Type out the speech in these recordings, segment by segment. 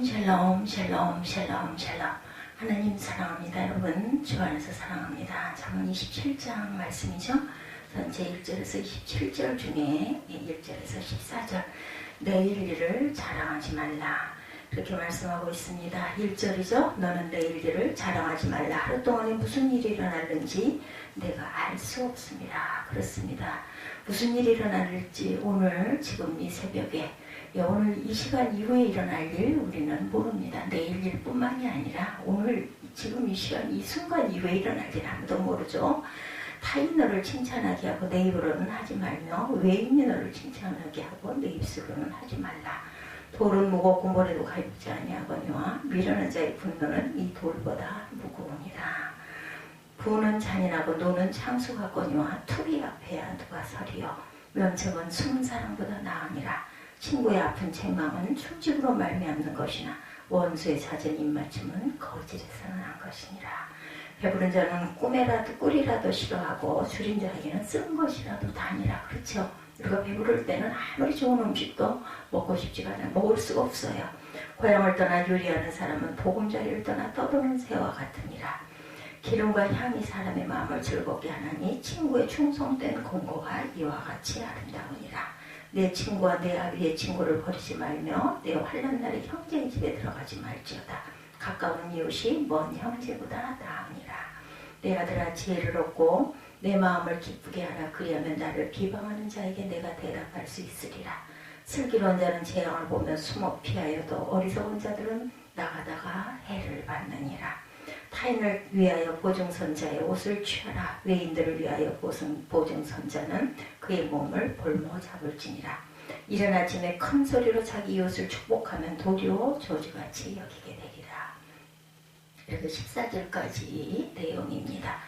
샬롬 샬롬 샬롬 샬롬 샬롬. 하나님 사랑합니다. 여러분 주 안에서 사랑합니다. 잠언 27장 말씀이죠. 전체 1절에서 27절 중에 1절에서 14절 내일 일을 자랑하지 말라 이렇게 말씀하고 있습니다. 1절이죠. 너는 내일 일을 자랑하지 말라. 하루 동안에 무슨 일이 일어날는지 내가 알 수 없습니다. 그렇습니다. 무슨 일이 일어날지 오늘 지금 이 새벽에 오늘 이 시간 이후에 일어날 일 우리는 모릅니다. 내일 일뿐만이 아니라 오늘 지금 이 시간 이 순간 이후에 일어날 일 아무도 모르죠. 타인 너를 칭찬하게 하고 내 입으로는 하지 말며 외인이 너를 칭찬하게 하고 내 입술로는 하지 말라. 돌은 무겁고 모래도 가볍지 아니하거니와 미련한 자의 분노는 이 돌보다 무거우니라. 부는 잔인하고 노는 창수 같거니와 투비 앞에야 누가 서리요. 면책은 숨은 사람보다 나으니라. 친구의 아픈 책망은 충직으로 말미암는 것이나 원수의 잦은 입맞춤은 거짓에서 난 것이니라. 배부른 자는 꿀이라도 싫어하고 줄인 자에게는 쓴 것이라도 다니라. 그렇죠? 우리가 배부를 때는 아무리 좋은 음식도 먹고 싶지가 않아요. 먹을 수가 없어요. 고향을 떠나 요리하는 사람은 보금자리를 떠나 떠도는 새와 같으니라. 기름과 향이 사람의 마음을 즐겁게 하나니 친구의 충성된 공고가 이와 같이 아름다우니라. 내 친구와 내 아비의 친구를 버리지 말며 내 환난 날에 형제의 집에 들어가지 말지어다. 가까운 이웃이 먼 형제보다 나으니라. 내 아들아 지혜를 얻고 내 마음을 기쁘게 하라. 그리하면 나를 비방하는 자에게 내가 대답할 수 있으리라. 슬기로운 자는 재앙을 보며 숨어 피하여도 어리석은 자들은 나가다가 해를 받느니라. 타인을 위하여 보증선자의 옷을 취하라. 외인들을 위하여 보증선자는 그의 몸을 볼모 잡을지니라. 이른 아침에 큰 소리로 자기 이웃을 축복하면 도리어 조주같이 여기게 되리라. 이렇게 14절까지 내용입니다.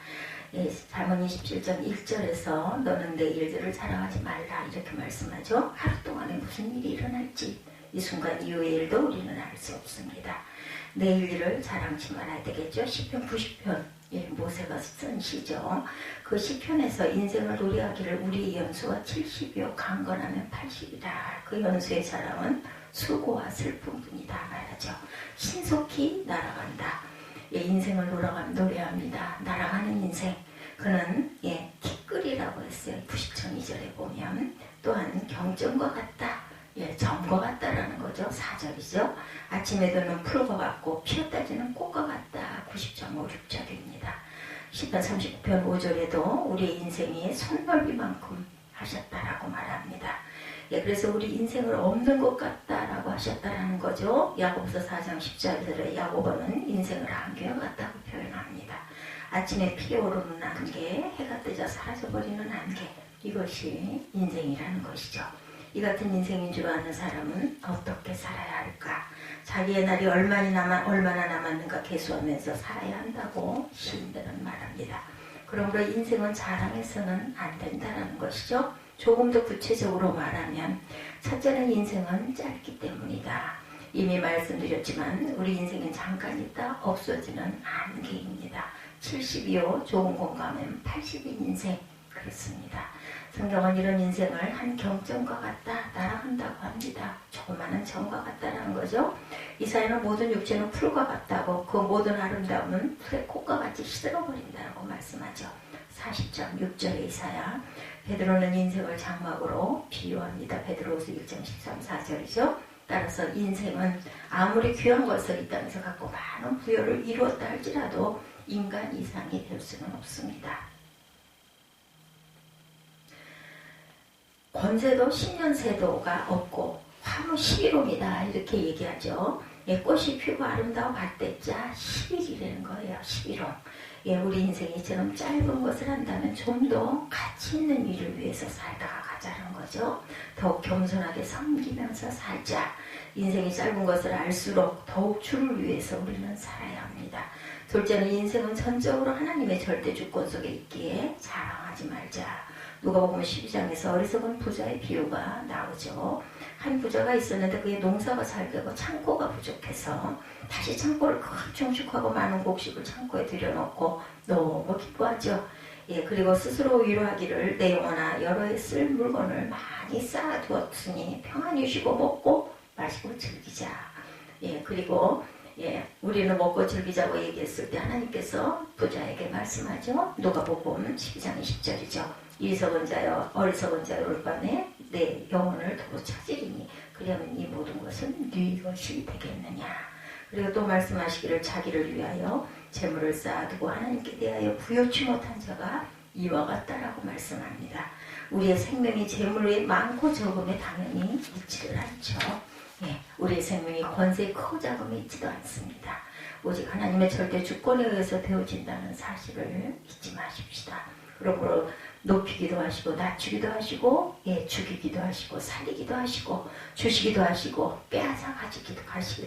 잠언 27장 1절에서 너는 내 일들을 자랑하지 말라 이렇게 말씀하죠. 하루 동안에 무슨 일이 일어날지 이 순간 이후의 일도 우리는 알 수 없습니다. 내일 일을 자랑치 말아야 되겠죠. 시편 90편 모세가 쓴 시죠. 그 시편에서 인생을 노래하기를 우리 연수가 70이요 강건하면 80이다. 그 연수의 사랑은 수고와 슬픔뿐이다 말하죠. 신속히 날아간다. 인생을 노래합니다. 날아가는 인생. 그는 티끌이라고 했어요. 90편 2절에 보면 또한 경전과 같다. 점과 같다라는 거죠. 4절이죠. 아침에 드는 풀과 같고 피었다 지는 꽃과 같다. 90점 5, 6절입니다. 시편 39편 5절에도 우리의 인생이 손넓이만큼 하셨다라고 말합니다. 그래서 우리 인생을 없는 것 같다라고 하셨다라는 거죠. 야고보서 4장 14절에 야고보는 인생을 안개와 같다고 표현합니다. 아침에 피어오르는 안개, 해가 뜨자 사라져버리는 안개, 이것이 인생이라는 것이죠. 이 같은 인생인 줄 아는 사람은 어떻게 살아야 할까? 자기의 날이 얼마나 남았는가 계수하면서 살아야 한다고 시인들은 말합니다. 그러므로 인생은 자랑해서는 안 된다는 것이죠. 조금 더 구체적으로 말하면 첫째는 인생은 짧기 때문이다. 이미 말씀드렸지만 우리 인생은 잠깐 있다 없어지는 안개입니다. 70이요 좋은 공감은 80인 인생 그렇습니다. 성경은 이런 인생을 한 경전과 같다 날아간다고 합니다. 조그마한 점과 같다라는 거죠. 이사야는 모든 육체는 풀과 같다고 그 모든 아름다움은 풀의 꽃과 같이 시들어버린다고 말씀하죠. 40장 6절의 이사야. 베드로는 인생을 장막으로 비유합니다. 베드로후서 1장 13, 4절이죠. 따라서 인생은 아무리 귀한 것을 이 땅에서 갖고 많은 부여를 이루었다 할지라도 인간 이상이 될 수는 없습니다. 권세도 신년세도가 없고 화무 11호이다 이렇게 얘기하죠. 꽃이 피고 아름다워 발대자 10일이라는 거예요. 11호. 우리 인생이 이처럼 짧은 것을 한다면 좀 더 가치 있는 일을 위해서 살다가 가자는 거죠. 더욱 겸손하게 섬기면서 살자. 인생이 짧은 것을 알수록 더욱 주를 위해서 우리는 살아야 합니다. 둘째는 인생은 전적으로 하나님의 절대 주권 속에 있기에 자랑하지 말자. 누가복음 12장에서 어리석은 부자의 비유가 나오죠. 한 부자가 있었는데 그의 농사가 잘 되고 창고가 부족해서 다시 창고를 증축하고 많은 곡식을 창고에 들여놓고 너무 기뻐하죠. 그리고 스스로 위로하기를 내 영혼아 여러 해 쓸 물건을 많이 쌓아두었으니 평안히 쉬고 먹고 마시고 즐기자. 예, 그리고 우리는 먹고 즐기자고 얘기했을 때 하나님께서 부자에게 말씀하죠. 누가복음 12장 20절이죠. 이리석은 자여 어리석은 자여 올밤에 내 영혼을 도로 찾으리니 그러면 이 모든 것은 네 것이 되겠느냐. 그리고 또 말씀하시기를 자기를 위하여 재물을 쌓아두고 하나님께 대하여 부여치 못한 자가 이와 같다라고 말씀합니다. 우리의 생명이 재물이 많고 적음에 당연히 있지를 않죠. 우리의 생명이 권세 크고 작음에 있지도 않습니다. 오직 하나님의 절대 주권에 의해서 되어진다는 사실을 잊지 마십시다. 그러므로 높이기도 하시고 낮추기도 하시고 죽이기도 하시고 살리기도 하시고 주시기도 하시고 빼앗아 가지기도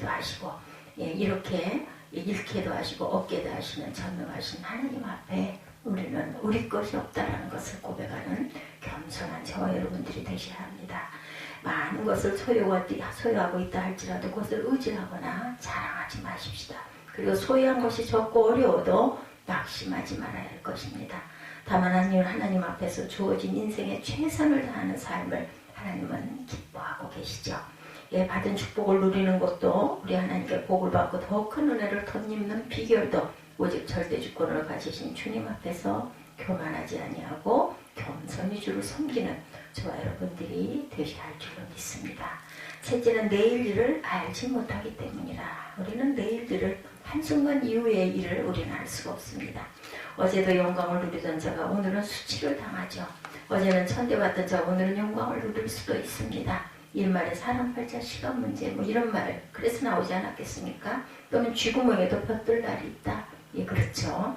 하시고 이렇게 잃게도 하시고 얻게도 하시는 전능하신 하나님 앞에 우리는 우리 것이 없다라는 것을 고백하는 겸손한 저와 여러분들이 되셔야 합니다. 많은 것을 소유하고 있다 할지라도 그것을 의지하거나 자랑하지 마십시다. 그리고 소유한 것이 적고 어려워도 낙심하지 말아야 할 것입니다. 다만 하나님 앞에서 주어진 인생의 최선을 다하는 삶을 하나님은 기뻐하고 계시죠. 받은 축복을 누리는 것도 우리 하나님께 복을 받고 더 큰 은혜를 덧입는 비결도 오직 절대 주권을 가지신 주님 앞에서 교만하지 아니하고 겸손히 주를 섬기는 저와 여러분들이 되셔야 할 줄로 믿습니다. 셋째는 내일 일을 알지 못하기 때문이라. 우리는 내일 일을 한순간 이후의 일을 우리는 알 수가 없습니다. 어제도 영광을 누리던 자가 오늘은 수치를 당하죠. 어제는 천대받던 자가 오늘은 영광을 누릴 수도 있습니다. 일말에 사람 팔자 시간 문제 이런 말 그래서 나오지 않았겠습니까? 또는 쥐구멍에도 볕들 날이 있다. 그렇죠.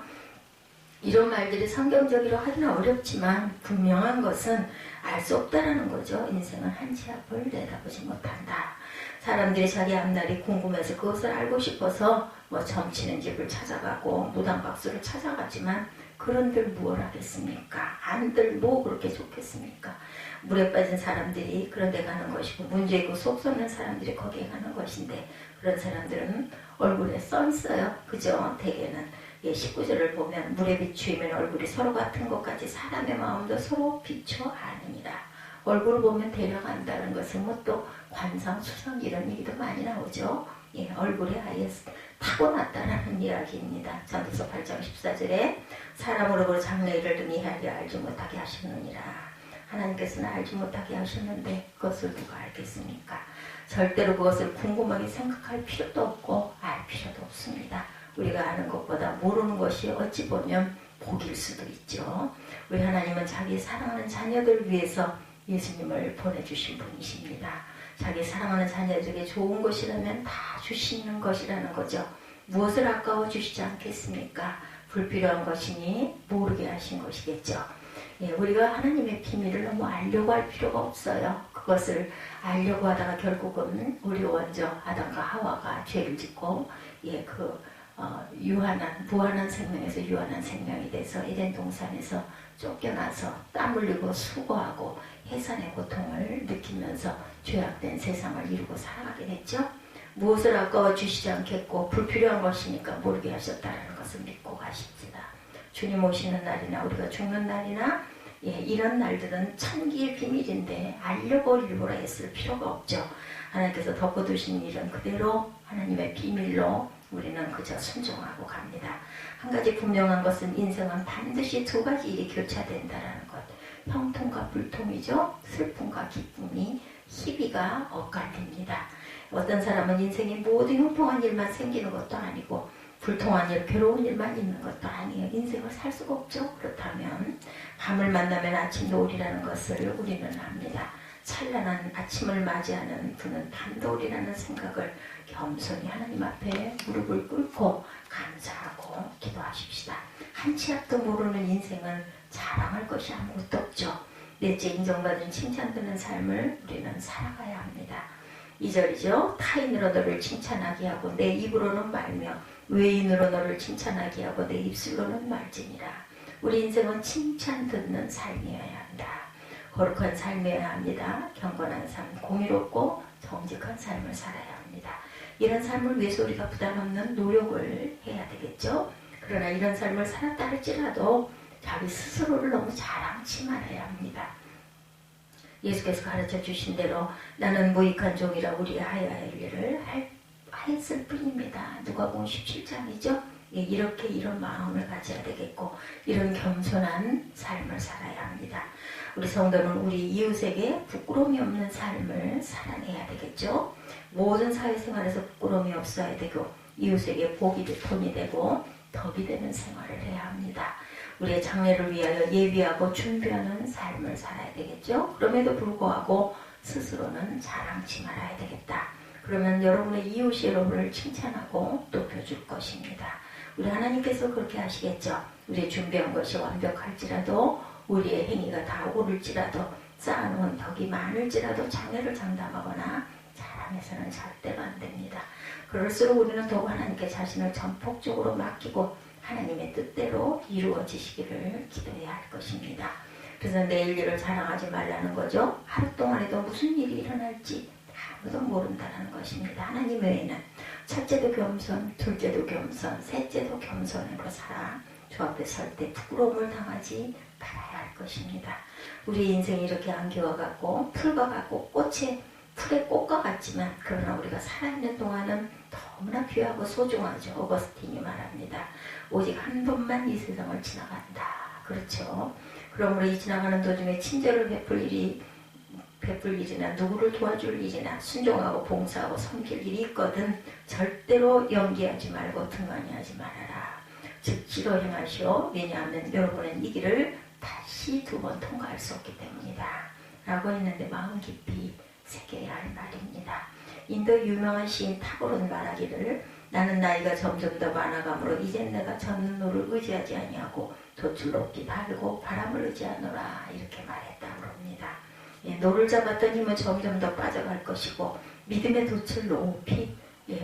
이런 말들이 성경적이라 하기는 어렵지만 분명한 것은 알 수 없다라는 거죠. 인생은 한치 앞을 내다보지 못한다. 사람들이 자기 앞날이 궁금해서 그것을 알고 싶어서 점치는 집을 찾아가고 무당박수를 찾아가지만 그런들 무엇 하겠습니까? 안들 뭐 그렇게 좋겠습니까? 물에 빠진 사람들이 그런 데 가는 것이고 문제 있고 속 썩는 사람들이 거기에 가는 것인데 그런 사람들은 얼굴에 써 있어요. 그죠? 대개는 19절을 보면 물에 비추이면 얼굴이 서로 같은 것까지 사람의 마음도 서로 비추어 아느니라. 얼굴을 보면 데려간다는 것은 또 관상, 수상 이런 얘기도 많이 나오죠. 얼굴에 아예 타고났다라는 이야기입니다. 전도서 8장 14절에 사람으로 장래일을 등이 헤아려 알지 못하게 하시느니라. 하나님께서는 알지 못하게 하셨는데 그것을 누가 알겠습니까? 절대로 그것을 궁금하게 생각할 필요도 없고 알 필요도 없습니다. 우리가 아는 것보다 모르는 것이 어찌 보면 복일 수도 있죠. 우리 하나님은 자기 사랑하는 자녀들 위해서 예수님을 보내주신 분이십니다. 자기 사랑하는 자녀들에게 좋은 것이라면 다 주시는 것이라는 거죠. 무엇을 아까워 주시지 않겠습니까? 불필요한 것이니 모르게 하신 것이겠죠. 우리가 하나님의 비밀을 너무 알려고 할 필요가 없어요. 그것을 알려고 하다가 결국은 우리 원조 아담과 하와가 죄를 짓고 무한한 생명에서 유한한 생명이 돼서 에덴 동산에서 쫓겨나서 땀 흘리고 수고하고 해산의 고통을 느끼면서 죄악된 세상을 이루고 살아가게 됐죠. 무엇을 아까워 주시지 않겠고 불필요한 것이니까 모르게 하셨다는 것을 믿고 가십시다. 주님 오시는 날이나 우리가 죽는 날이나 이런 날들은 천기의 비밀인데 알려고 일부러 애쓸 필요가 없죠. 하나님께서 덮어두신 일은 그대로 하나님의 비밀로 우리는 그저 순종하고 갑니다. 한 가지 분명한 것은 인생은 반드시 두 가지 일이 교차된다는 것. 형통과 불통이죠. 슬픔과 기쁨이 희비가 엇갈립니다. 어떤 사람은 인생이 모두 형통한 일만 생기는 것도 아니고 불통한 일, 괴로운 일만 있는 것도 아니에요. 인생을 살 수가 없죠. 그렇다면 밤을 만나면 아침도 오리라는 것을 우리는 압니다. 찬란한 아침을 맞이하는 그는 밤도 오리라는 생각을 겸손히 하나님 앞에 무릎을 꿇고 감사하고 기도하십시다. 한치 앞도 모르는 인생은 자랑할 것이 아무것도 없죠. 넷째, 인정받은 칭찬받는 삶을 우리는 살아가야 합니다. 2절이죠. 타인으로 너를 칭찬하게 하고 내 입으로는 말며 외인으로 너를 칭찬하게 하고 내 입술로는 말지니라. 우리 인생은 칭찬 듣는 삶이어야 한다. 거룩한 삶이어야 합니다. 경건한 삶, 공의롭고 정직한 삶을 살아야 합니다. 이런 삶을 위해서 우리가 부담 없는 노력을 해야 되겠죠. 그러나 이런 삶을 살았다 할지라도 자기 스스로를 너무 자랑치 말아야 합니다. 예수께서 가르쳐 주신 대로 나는 무익한 종이라 우리 하여야 할 일을 했을 뿐입니다. 누가복음 17장이죠. 예, 이렇게 이런 마음을 가져야 되겠고 이런 겸손한 삶을 살아야 합니다. 우리 성도는 우리 이웃에게 부끄러움이 없는 삶을 살아내야 되겠죠. 모든 사회생활에서 부끄러움이 없어야 되고 이웃에게 본이 되고 덕이 되는 생활을 해야 합니다. 우리의 장래를 위하여 예비하고 준비하는 삶을 살아야 되겠죠. 그럼에도 불구하고 스스로는 자랑치 말아야 되겠다. 그러면 여러분의 이웃이 여러분을 칭찬하고 높여줄 것입니다. 우리 하나님께서 그렇게 하시겠죠. 우리의 준비한 것이 완벽할지라도 우리의 행위가 다 오를지라도 쌓아놓은 덕이 많을지라도 장애를 장담하거나 자랑해서는 절대로 안 됩니다. 그럴수록 우리는 더욱 하나님께 자신을 전폭적으로 맡기고 하나님의 뜻대로 이루어지시기를 기도해야 할 것입니다. 그래서 내일 일을 자랑하지 말라는 거죠. 하루 동안에도 무슨 일이 일어날지 아무도 모른다는 것입니다. 하나님 외에는 첫째도 겸손, 둘째도 겸손, 셋째도 겸손으로 살아 주 앞에 설 때 부끄러움을 당하지 말아야 할 것입니다. 우리 인생이 이렇게 안개와 같고 풀과 같고 풀의 꽃과 같지만 그러나 우리가 살아있는 동안은 너무나 귀하고 소중하죠. 어거스틴이 말합니다. 오직 한 번만 이 세상을 지나간다. 그렇죠. 그러므로 이 지나가는 도중에 친절을 베풀 일이나 누구를 도와줄 일이나 순종하고 봉사하고 섬길 일이 있거든 절대로 연기하지 말고 등간히하지 말아라. 즉 지로 행하시오. 왜냐하면 여러분은 이 길을 다시 두 번 통과할 수 없기 때문이다. 라고 했는데 마음 깊이 새겨야 할 말입니다. 인도 유명한 시인 타고르는 말하기를 나는 나이가 점점 더 많아가므로 이젠 내가 젖는 노를 의지하지 아니하고 돛을 높이 달고 바람을 의지하노라 이렇게 말했다고 합니다. 예, 노를 잡았던 힘은 점점 더 빠져갈 것이고 믿음의 돛을 높이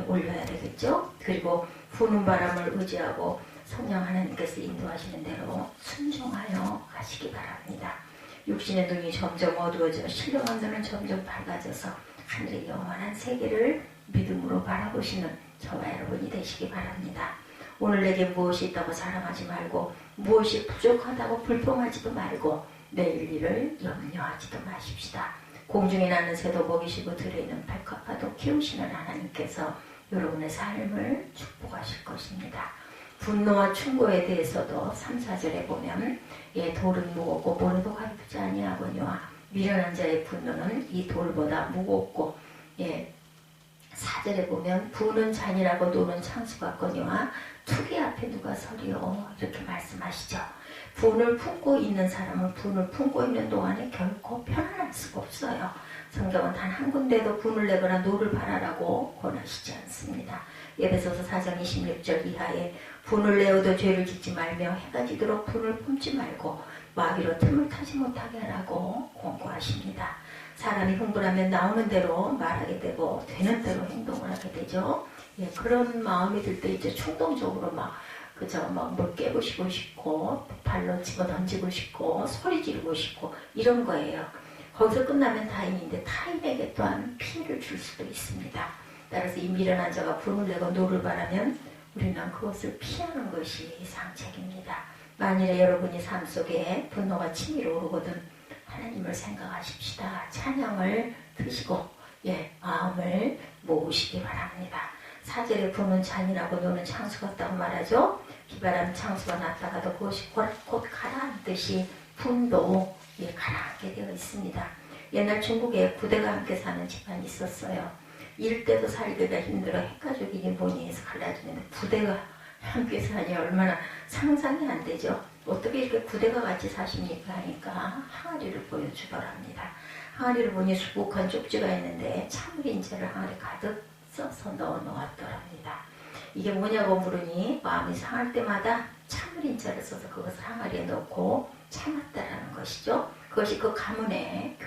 올려야 되겠죠. 그리고 부는 바람을 의지하고 성령 하나님께서 인도하시는 대로 순종하여 가시기 바랍니다. 육신의 눈이 점점 어두워져 신령한 눈은 점점 밝아져서 하늘의 영원한 세계를 믿음으로 바라보시는 저와 여러분이 되시기 바랍니다. 오늘 내게 무엇이 있다고 자랑하지 말고 무엇이 부족하다고 불평하지도 말고 내일 일을 염려하지도 마십시다. 공중에 나는 새도 먹이시고 들에 있는 백합화도 키우시는 하나님께서 여러분의 삶을 축복하실 것입니다. 분노와 충고에 대해서도 3, 4절에 보면 돌은 무겁고 모래도 가볍지 아니하거니와 미련한 자의 분노는 이 돌보다 무겁고 4절에 보면 부는 잔인하고 노는 창수 같거니와 투기 앞에 누가 서리요 이렇게 말씀하시죠. 분을 품고 있는 사람은 분을 품고 있는 동안에 결코 편안할 수가 없어요. 성경은 단 한 군데도 분을 내거나 노를 바라라고 권하시지 않습니다. 에베소서 4장 26절 이하에 분을 내어도 죄를 짓지 말며 해가 지도록 분을 품지 말고 마귀로 틈을 타지 못하게 하라고 권고하십니다. 사람이 흥분하면 나오는 대로 말하게 되고 되는 대로 행동을 하게 되죠. 그런 마음이 들 때 이제 충동적으로 뭘 깨부시고 싶고 발로 집어 던지고 싶고 소리 지르고 싶고 이런 거예요. 거기서 끝나면 타인인데 타인에게 또한 피해를 줄 수도 있습니다. 따라서 이 미련한 자가 분을 내고 노를 바라면 우리는 그것을 피하는 것이 상책입니다. 만일에 여러분이 삶 속에 분노가 치밀어 오르거든 하나님을 생각하십시다. 찬양을 드시고 마음을 모으시기 바랍니다. 4절에 분은 잔인하고 노는 창수 같다고 말하죠. 비바람 창수가 났다가도 그것이 곧 가라앉듯이 분도 가라앉게 되어 있습니다. 옛날 중국에 부대가 함께 사는 집안이 있었어요. 일 때도 살기가 힘들어 핵가족이니 뭐니 해서 갈라지는데 부대가 함께 사니 얼마나 상상이 안 되죠. 어떻게 이렇게 부대가 같이 사십니까 하니까 항아리를 보여주더랍니다. 항아리를 보니 수북한 쪽지가 있는데 참을인자를 항아리 가득 써서 넣어 놓았더랍니다. 이게 뭐냐고 물으니 마음이 상할 때마다 참을인자를 써서 그것을 항아리에 넣고 참았다라는 것이죠. 그것이 그 가문의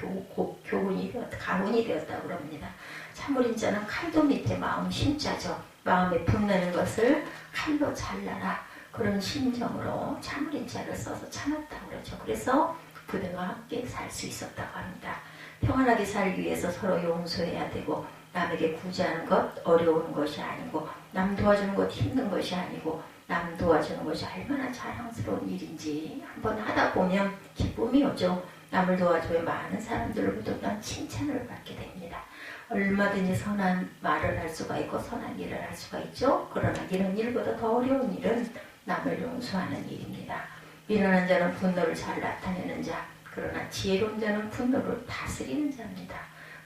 가문이 되었다고 합니다. 참을인자는 칼도 밑에 마음 심자죠. 마음에 분내는 것을 칼로 잘라라. 그런 심정으로 참을인자를 써서 참았다고 그러죠. 그래서 부대가 함께 살 수 있었다고 합니다. 평안하게 살기 위해서 서로 용서해야 되고 남에게 구제하는 것 어려운 것이 아니고 남 도와주는 것 힘든 것이 아니고 남 도와주는 것이 얼마나 자랑스러운 일인지 한번 하다 보면 기쁨이 오죠. 남을 도와줘야 많은 사람들로부터 난 칭찬을 받게 됩니다. 얼마든지 선한 말을 할 수가 있고 선한 일을 할 수가 있죠. 그러나 이런 일보다 더 어려운 일은 남을 용서하는 일입니다. 미련한 자는 분노를 잘 나타내는 자, 그러나 지혜로운 자는 분노를 다스리는 자입니다.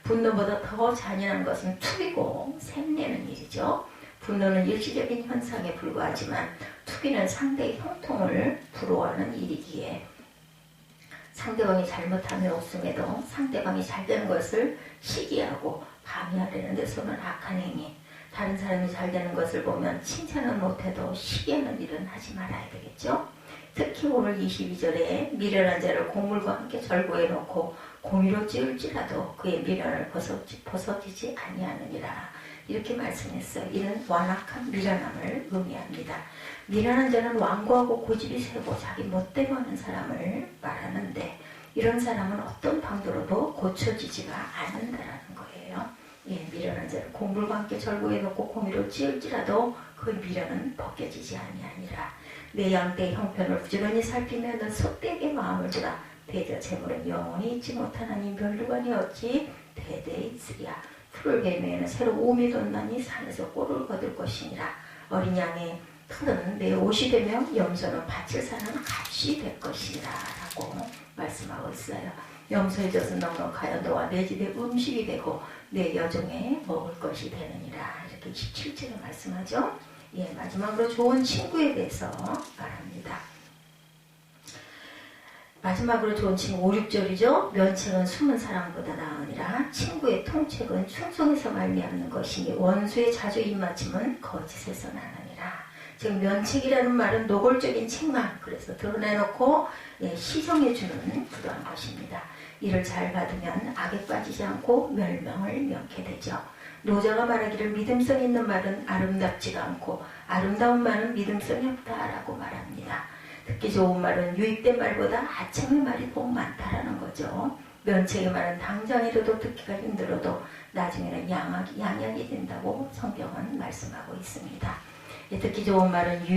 분노보다 더 잔인한 것은 투기고 샘내는 일이죠. 분노는 일시적인 현상에 불과하지만 투기는 상대의 형통을 부러워하는 일이기에 상대방이 잘못하며 웃음에도 상대방이 잘되는 것을 시기하고 방해하려는 데서는 악한 행위, 다른 사람이 잘되는 것을 보면 칭찬은 못해도 시기하는 일은 하지 말아야 되겠죠. 특히 오늘 22절에 미련한 자를 곡물과 함께 절구해 놓고 공의로 찌울지라도 그의 미련을 벗어지지 아니하느니라. 이렇게 말씀했어요. 이는 완악한 미련함을 의미합니다. 미련한 자는 완고하고 고집이 세고 자기 멋대로 하는 사람을 말하는데 이런 사람은 어떤 방도로도 고쳐지지가 않는다라는 거예요. 예, 미련한 자를 곡물과 함께 절구해 놓고 공의로 찌울지라도 그 미련은 벗겨지지 아니하니라. 내 양떼의 형편을 부지런히 살피며 너 소떼에게 마음을 주라. 대저 재물은 영원히 잊지 못하나니 멸류관이 어찌 대대에 있으랴. 풀을 베매에는 새로 오미 돋나니 산에서 꼴을 거둘 것이니라. 어린 양의 털은 내 옷이 되며 염소는 밭을 사는 값이 될 것이니라 라고 말씀하고 있어요. 염소의 젖은 넉넉하여 너와 내 집의 음식이 되고 내 여종의 먹을 것이 되느니라. 이렇게 17절에 말씀하죠. 예, 마지막으로 좋은 친구에 대해서 말합니다. 마지막으로 좋은 친구 5, 6절이죠. 면책은 숨은 사람보다 나으니라. 친구의 통책은 충성에서 말미암는 것이니 원수의 자주 입맞춤은 거짓에서 나느니라. 즉 면책이라는 말은 노골적인 책망, 그래서 드러내놓고 시정해주는 그러한 것입니다. 이를 잘 받으면 악에 빠지지 않고 멸명을 면케 되죠. 노자가 말하기를 믿음성 있는 말은 아름답지가 않고 아름다운 말은 믿음성이 없다라고 말합니다. 듣기 좋은 말은 유익된 말보다 아첨의 말이 더 많다라는 거죠. 면책의 말은 당장이라도 듣기가 힘들어도 나중에는 양약이 된다고 성경은 말씀하고 있습니다. 듣기 좋은 말은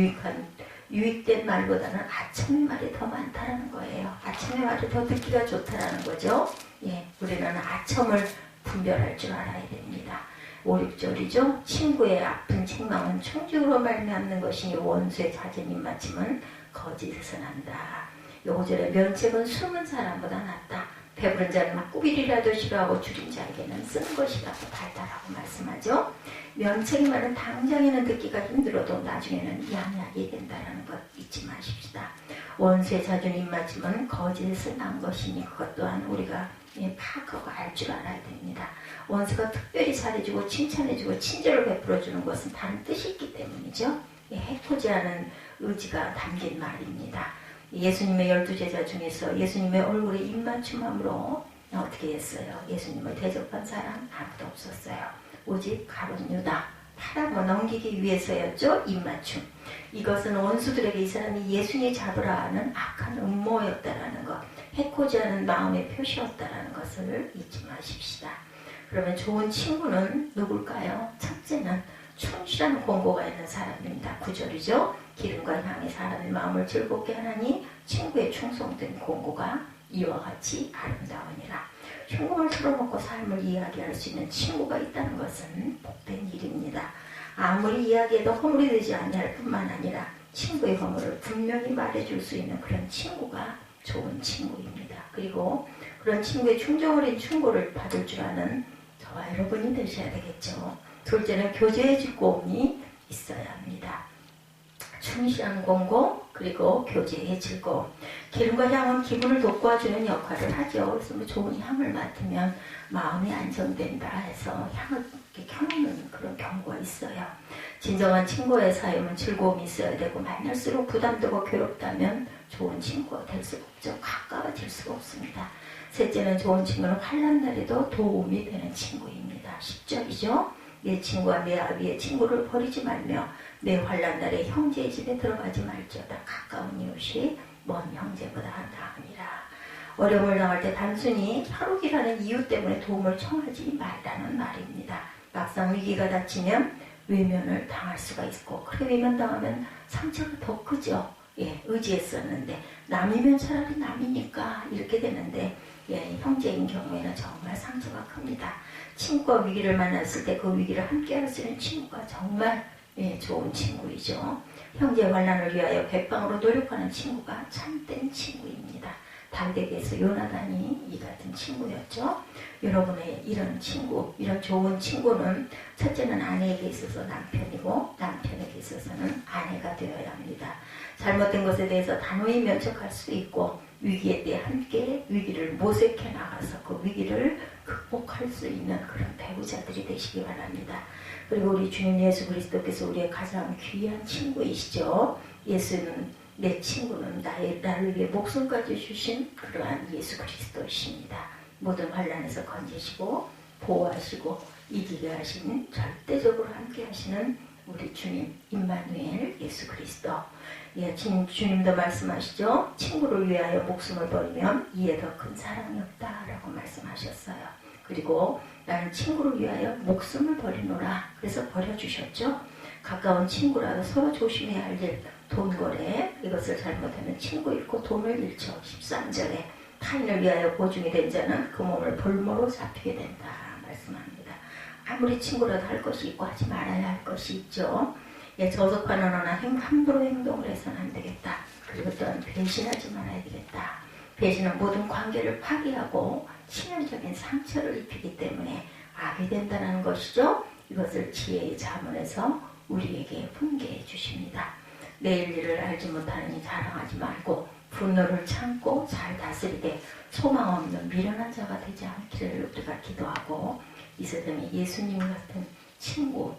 유익된 말보다는 아첨의 말이 더 많다라는 거예요. 아첨의 말이 더 듣기가 좋다라는 거죠. 예, 우리는 아첨을 분별할 줄 알아야 됩니다. 5, 6절이죠. 친구의 아픈 책망은 충직으로 말미암는 것이니 원수의 잦은 입맞춤은 거짓에서 난다. 5절에 면책은 숨은 사람보다 낫다. 배부른 자는 꾸비리라도 싫어하고 줄인 자에게는 쓰는 것이라고 달다라고 말씀하죠. 면책의 말은 당장에는 듣기가 힘들어도 나중에는 양약이 된다는 것 잊지 마십시다. 원수의 잦은 입맞춤은 거짓에서 난 것이니 그것 또한 우리가 파악하고 알 줄 알아야 됩니다. 원수가 특별히 잘해주고 칭찬해주고 친절을 베풀어주는 것은 다른 뜻이 있기 때문이죠. 해코지 않은 의지가 담긴 말입니다. 예수님의 12제자 중에서 예수님의 얼굴에 입맞춤함으로 어떻게 했어요? 예수님을 대접한 사람 아무도 없었어요. 오직 가룟 유다 팔아먹어 넘기기 위해서였죠. 입맞춤. 이것은 원수들에게 이 사람이 예수님 잡으라 하는 악한 음모였다라는 것, 해코지 않은 마음의 표시였다라는 것을 잊지 마십시다. 그러면 좋은 친구는 누굴까요? 첫째는 충실한 공고가 있는 사람입니다. 9절이죠. 기름과 향이 사람의 마음을 즐겁게 하나니 친구의 충성된 공고가 이와 같이 아름다우니라. 흉금을 털어놓고 삶을 이야기할 수 있는 친구가 있다는 것은 복된 일입니다. 아무리 이야기해도 허물이 되지 아니할 뿐만 아니라 친구의 허물을 분명히 말해줄 수 있는 그런 친구가 좋은 친구입니다. 그리고 그런 친구의 충정 어린 충고를 받을 줄 아는 저와 여러분이 되셔야 되겠죠. 둘째는 교제의 즐거움이 있어야 합니다. 충실한 공고 그리고 교제의 즐거움. 기름과 향은 기분을 돋궈주는 역할을 하죠. 그래서 좋은 향을 맡으면 마음이 안정된다 해서 향을 이렇게 켜놓는 그런 경우가 있어요. 진정한 친구의 사이면 즐거움이 있어야 되고 만날수록 부담되고 괴롭다면 좋은 친구가 될 수가 없죠. 가까워질 수가 없습니다. 셋째는 좋은 친구는 환난 날에도 도움이 되는 친구입니다. 10절이죠. 내 친구와 내 아비의 친구를 버리지 말며 내 환난 날에 형제의 집에 들어가지 말지어다. 가까운 이웃이 먼 형제보다 나으니라. 어려움을 당할 때 단순히 화록이라는 이유 때문에 도움을 청하지 말라는 말입니다. 막상 위기가 닥치면 외면을 당할 수가 있고 그렇게 외면당하면 상처가 더 크죠. 의지했었는데 남이면 차라리 남이니까 이렇게 되는데 형제인 경우에는 정말 상처가 큽니다. 친구가 위기를 만났을 때 그 위기를 함께 할 수 있는 친구가 정말 좋은 친구이죠. 형제 환난을 위하여 백방으로 노력하는 친구가 참된 친구입니다. 다윗에게서 요나단이 이 같은 친구였죠. 여러분의 이런 친구, 이런 좋은 친구는 첫째는 아내에게 있어서 남편이고 남편에게 있어서는 아내가 되어야 합니다. 잘못된 것에 대해서 단호히 면책할 수 있고 위기에 대해 함께 위기를 모색해 나가서 그 위기를 극복할 수 있는 그런 배우자들이 되시기 바랍니다. 그리고 우리 주님 예수 그리스도께서 우리의 가장 귀한 친구이시죠. 예수는 내 친구는 나를 위해 목숨까지 주신 그러한 예수 그리스도이십니다. 모든 환난에서 건지시고 보호하시고 이기게 하시는 절대적으로 함께 하시는 우리 주님 임마누엘 예수 그리스도. 주님도 말씀하시죠. 친구를 위하여 목숨을 버리면 이에 더 큰 사랑이 없다라고 말씀하셨어요. 그리고 나는 친구를 위하여 목숨을 버리노라. 그래서 버려주셨죠. 가까운 친구라도 서로 조심해야 할 일, 돈거래, 이것을 잘못하면 친구 잃고 돈을 잃죠. 13절에 타인을 위하여 보증이 된 자는 그 몸을 볼모로 잡히게 된다 말씀합니다. 아무리 친구라도 할 것이 있고 하지 말아야 할 것이 있죠. 저속하는 언어나 함부로 행동을 해서는 안 되겠다. 그리고 또한 배신하지 말아야 되겠다. 배신은 모든 관계를 파괴하고 치명적인 상처를 입히기 때문에 악이 된다는 것이죠. 이것을 지혜의 자문에서 우리에게 훈계해 주십니다. 내일 일을 알지 못하느니 자랑하지 말고 분노를 참고 잘 다스리되 소망 없는 미련한 자가 되지 않기를 우리가 기도하고 이 세상에 예수님 같은 친구,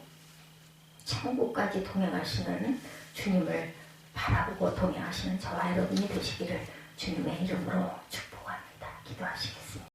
천국까지 동행하시는 주님을 바라보고 동행하시는 저와 여러분이 되시기를 주님의 이름으로 축복합니다. 기도하시겠습니다.